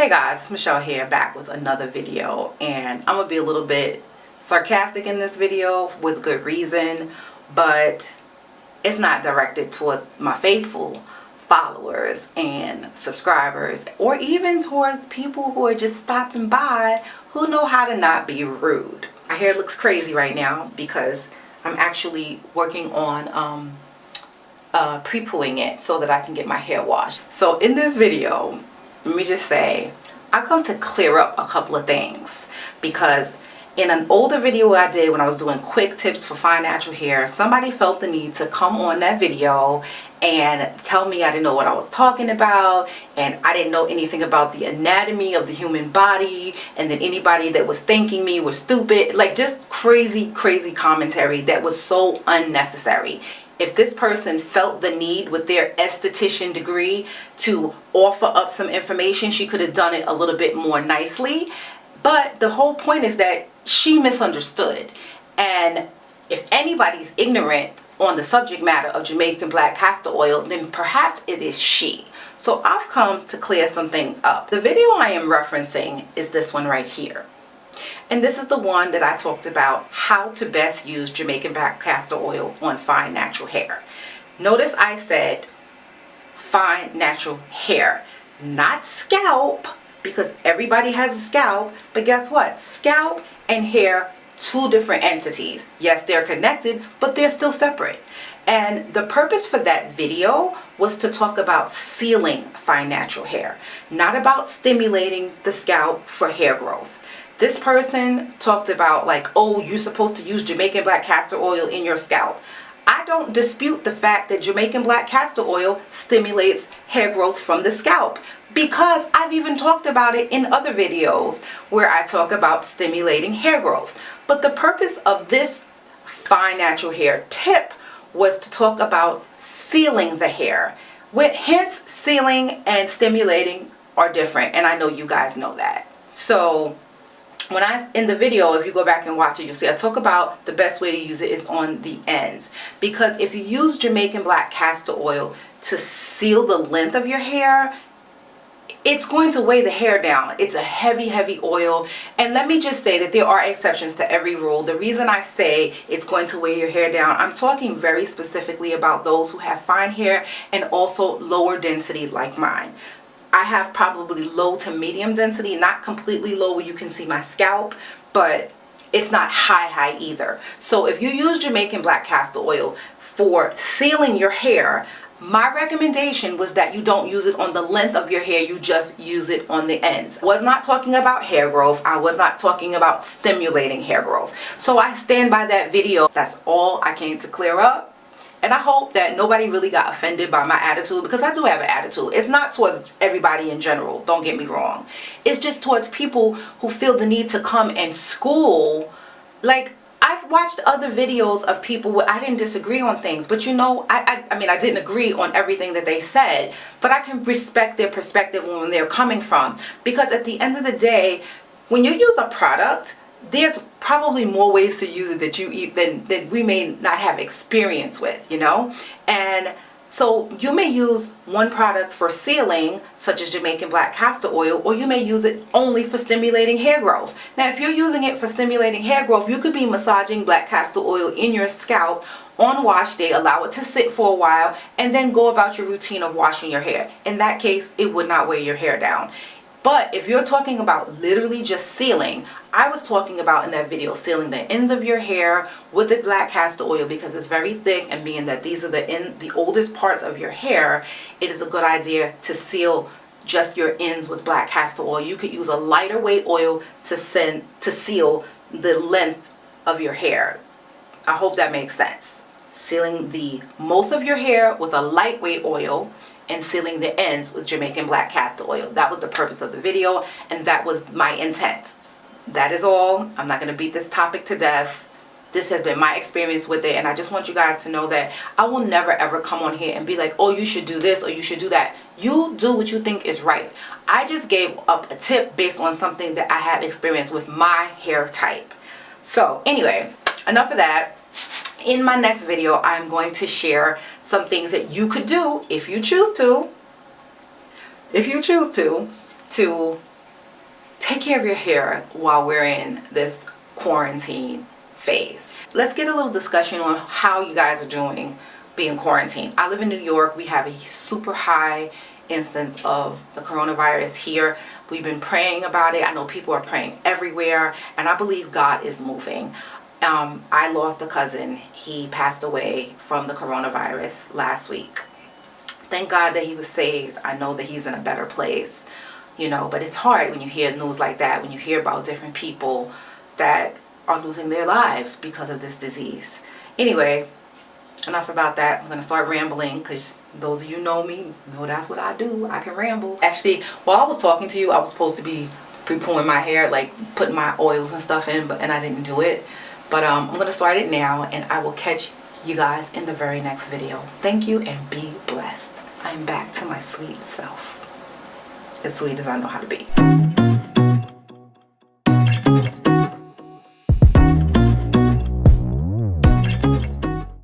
Hey guys, it's Michelle here, back with another video, and I'm gonna be a little bit sarcastic in this video with good reason, but it's not directed towards my faithful followers and subscribers, or even towards people who are just stopping by who know how to not be rude. My hair looks crazy right now because I'm actually working on pre-pooing it so that I can get my hair washed. So in this video, let me just say, I've come to clear up a couple of things, because in an older video I did when I was doing quick tips for fine natural hair, somebody felt the need to come on that video and tell me I didn't know what I was talking about, and I didn't know anything about the anatomy of the human body, and that anybody that was thanking me was stupid. Like, just crazy commentary that was so unnecessary. If this person felt the need with their esthetician degree to offer up some information, she could have done it a little bit more nicely. But the whole point is that she misunderstood. And if anybody's ignorant on the subject matter of Jamaican Black Castor Oil, then perhaps it is she. So I've come to clear some things up. The video I am referencing is this one right here. And this is the one that I talked about how to best use Jamaican Black Castor Oil on fine natural hair. Notice I said fine natural hair, not scalp, because everybody has a scalp. But guess what? Scalp and hair, two different entities. Yes, they're connected, but they're still separate. And the purpose for that video was to talk about sealing fine natural hair, not about stimulating the scalp for hair growth. This person talked about, like, oh, you're supposed to use Jamaican Black Castor Oil in your scalp. I don't dispute the fact that Jamaican Black Castor Oil stimulates hair growth from the scalp, because I've even talked about it in other videos where I talk about stimulating hair growth. But the purpose of this fine natural hair tip was to talk about sealing the hair. Hence, sealing and stimulating are different, and I know you guys know that. So in the video, if you go back and watch it, you'll see I talk about the best way to use it is on the ends. Because if you use Jamaican Black Castor Oil to seal the length of your hair, it's going to weigh the hair down. It's a heavy oil. And let me just say that there are exceptions to every rule. The reason I say it's going to weigh your hair down, I'm talking very specifically about those who have fine hair and also lower density like mine. I have probably low to medium density, not completely low where you can see my scalp, but it's not high either. So if you use Jamaican Black Castor Oil for sealing your hair, my recommendation was that you don't use it on the length of your hair, you just use it on the ends. I was not talking about hair growth. I was not talking about stimulating hair growth. So I stand by that video. That's all I came to clear up. And I hope that nobody really got offended by my attitude, because I do have an attitude. It's not towards everybody in general, don't get me wrong. It's just towards people who feel the need to come and school. Like, I've watched other videos of people where I didn't disagree on things, but you know, I mean, I didn't agree on everything that they said, but I can respect their perspective when they're coming from. Because at the end of the day, when you use a product, there's probably more ways to use it that you eat than we may not have experience with, you know. And so you may use one product for sealing, such as Jamaican Black Castor Oil, or you may use it only for stimulating hair growth. Now, if you're using it for stimulating hair growth, you could be massaging Black Castor Oil in your scalp on wash day, allow it to sit for a while, and then go about your routine of washing your hair. In that case, it would not weigh your hair down. But if you're talking about literally just sealing, I was talking about in that video sealing the ends of your hair with the Black Castor Oil, because it's very thick, and being that these are the oldest parts of your hair, it is a good idea to seal just your ends with Black Castor Oil. You could use a lighter weight oil to seal the length of your hair. I hope that makes sense. Sealing the most of your hair with a lightweight oil and sealing the ends with Jamaican Black Castor Oil. That was the purpose of the video, and that was my intent. That is all. I'm not going to beat this topic to death. This has been my experience with it, and I just want you guys to know that I will never ever come on here and be like, oh, you should do this or you should do that. You do what you think is right. I just gave up a tip based on something that I have experienced with my hair type. So anyway, enough of that. In my next video, I'm going to share some things that you could do if you choose to take care of your hair while we're in this quarantine phase. Let's get a little discussion on how you guys are doing being quarantined. I live in New York. We have a super high instance of the coronavirus here. We've been praying about it. I know people are praying everywhere, and I believe God is moving. I lost a cousin. He passed away from the coronavirus last week. Thank God that he was saved. I know that he's in a better place, you know, but it's hard when you hear news like that, when you hear about different people that are losing their lives because of this disease. Anyway, enough about that. I'm going to start rambling because those of you know me know that's what I do. I can ramble. Actually, while I was talking to you, I was supposed to be pre-pulling my hair, like putting my oils and stuff in, and I didn't do it. But I'm going to start it now, and I will catch you guys in the very next video. Thank you and be blessed. I'm back to my sweet self. As sweet as I know how to be.